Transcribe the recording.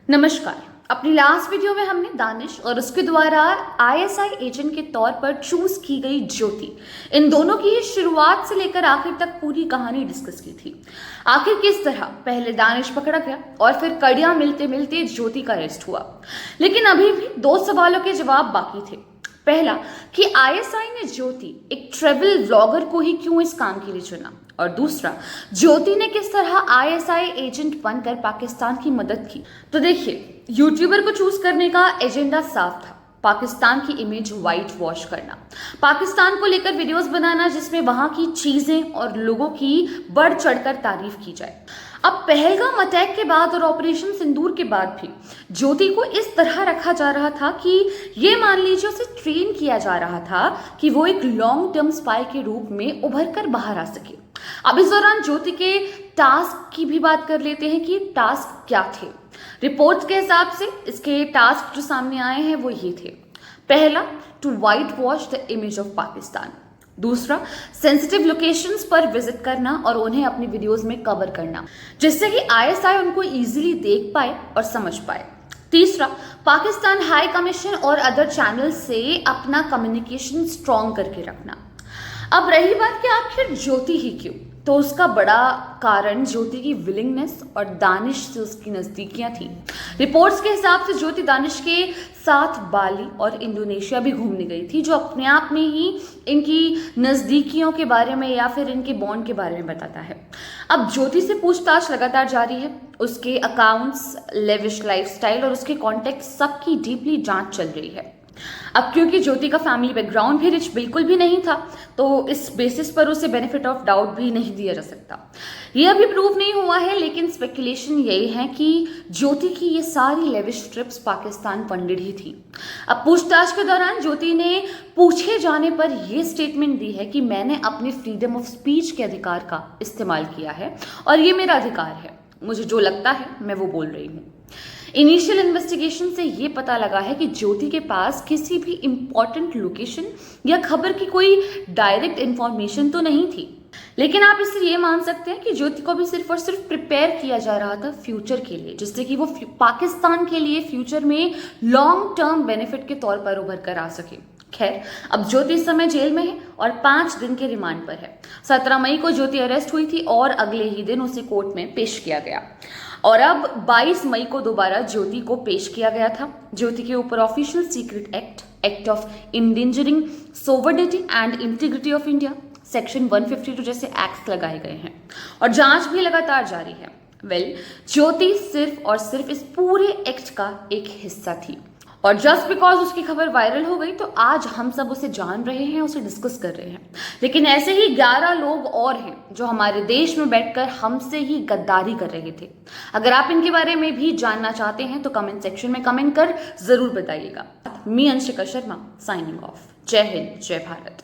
नमस्कार। अपनी last video में हमने दानिश और उसके द्वारा आईएसआई एजेंट के तौर पर चूज की गई ज्योति, इन दोनों की शुरुआत से लेकर आखिर तक पूरी कहानी डिस्कस की थी। आखिर किस तरह पहले दानिश पकड़ा गया और फिर कड़ियां मिलते मिलते ज्योति का अरेस्ट हुआ। लेकिन अभी भी दो सवालों के जवाब बाकी थे। पहला कि आईएसआई ने ज्योति, एक ट्रेवल व्लॉगर को ही क्यों इस काम के लिए चुना, और दूसरा ज्योति ने किस तरह आईएसआई एजेंट बनकर पाकिस्तान की मदद की। तो देखिए, यूट्यूबर को चूज करने का एजेंडा साफ था, पाकिस्तान की इमेज वाइट वॉश करना, पाकिस्तान को लेकर वीडियोस बनाना जिसमें वहां की चीजें और लोगों की बढ़ चढ़कर तारीफ की जाए। अब पहलगाम अटैक के बाद और ऑपरेशन सिंदूर के बाद भी ज्योति को इस तरह रखा जा रहा था कि ये मान लीजिए उसे ट्रेन किया जा रहा था कि वो एक लॉन्ग टर्म स्पाई के रूप में उभर कर बाहर आ सके। अब इस दौरान ज्योति के टास्क की भी बात कर लेते हैं कि टास्क क्या थे। रिपोर्ट्स के हिसाब से इसके टास्क जो सामने आए हैं वो ये थे। पहला, to white wash the image of Pakistan. दूसरा, सेंसिटिव लोकेशंस पर विजिट करना और उन्हें अपनी वीडियोस में कवर करना जिससे कि आईएसआई उनको इजीली देख पाए और समझ पाए। तीसरा, पाकिस्तान हाई कमीशन और अदर चैनल से अपना कम्युनिकेशन स्ट्रॉन्ग करके रखना। अब रही बात कि आखिर ज्योति ही क्यों, तो उसका बड़ा कारण ज्योति की विलिंगनेस और दानिश से उसकी नज़दीकियां थी। रिपोर्ट्स के हिसाब से ज्योति दानिश के साथ बाली और इंडोनेशिया भी घूमने गई थी, जो अपने आप में ही इनकी नज़दीकियों के बारे में या फिर इनके बॉन्ड के बारे में बताता है। अब ज्योति से पूछताछ लगातार जारी है। उसके अकाउंट्स, लेविश लाइफस्टाइल और उसके कॉन्टेक्ट सबकी डीपली जांच चल रही है। अब क्योंकि ज्योति का फैमिली बैकग्राउंड भी रिच बिल्कुल भी नहीं था, तो इस बेसिस पर उसे बेनिफिट ऑफ डाउट भी नहीं दिया जा सकता। ये अभी प्रूव नहीं हुआ है, लेकिन स्पेकुलेशन यही है कि ज्योति की ये सारी लेविश ट्रिप्स पाकिस्तान फंडेड ही थी। अब पूछताछ के दौरान ज्योति ने पूछे जाने पर यह स्टेटमेंट दी है कि मैंने अपने फ्रीडम ऑफ स्पीच के अधिकार का इस्तेमाल किया है और ये मेरा अधिकार है, मुझे जो लगता है मैं वो बोल रही हूँ। इनिशियल इन्वेस्टिगेशन से ये पता लगा है कि ज्योति के पास किसी भी इंपॉर्टेंट लोकेशन या खबर की कोई डायरेक्ट इंफॉर्मेशन तो नहीं थी, लेकिन आप इससे ये मान सकते हैं कि ज्योति को भी सिर्फ और सिर्फ प्रिपेयर किया जा रहा था फ्यूचर के लिए, जिससे कि वो पाकिस्तान के लिए फ्यूचर में लॉन्ग टर्म बेनिफिट के तौर पर उभर कर आ सके। खैर, अब ज्योति इस समय जेल में है और 5 दिन के रिमांड पर है। 17 मई को ज्योति अरेस्ट हुई थी और अगले ही दिन उसे कोर्ट में पेश किया गया और अब 22 मई को दोबारा ज्योति को पेश किया गया था। ज्योति के ऊपर official secret act of endangering sovereignty and integrity of India, section 152 जैसे एक्ट लगाए गए हैं और जांच भी लगातार जारी है। ज्योति सिर्फ और सिर्फ इस पूरे एक्ट का एक हिस्सा थी और जस्ट बिकॉज उसकी खबर वायरल हो गई तो आज हम सब उसे जान रहे हैं, उसे डिस्कस कर रहे हैं। लेकिन ऐसे ही 11 लोग और हैं जो हमारे देश में बैठकर हमसे ही गद्दारी कर रहे थे। अगर आप इनके बारे में भी जानना चाहते हैं तो कमेंट सेक्शन में कमेंट कर जरूर बताइएगा। मी अंशिका शर्मा, साइनिंग ऑफ। जय हिंद, जय भारत।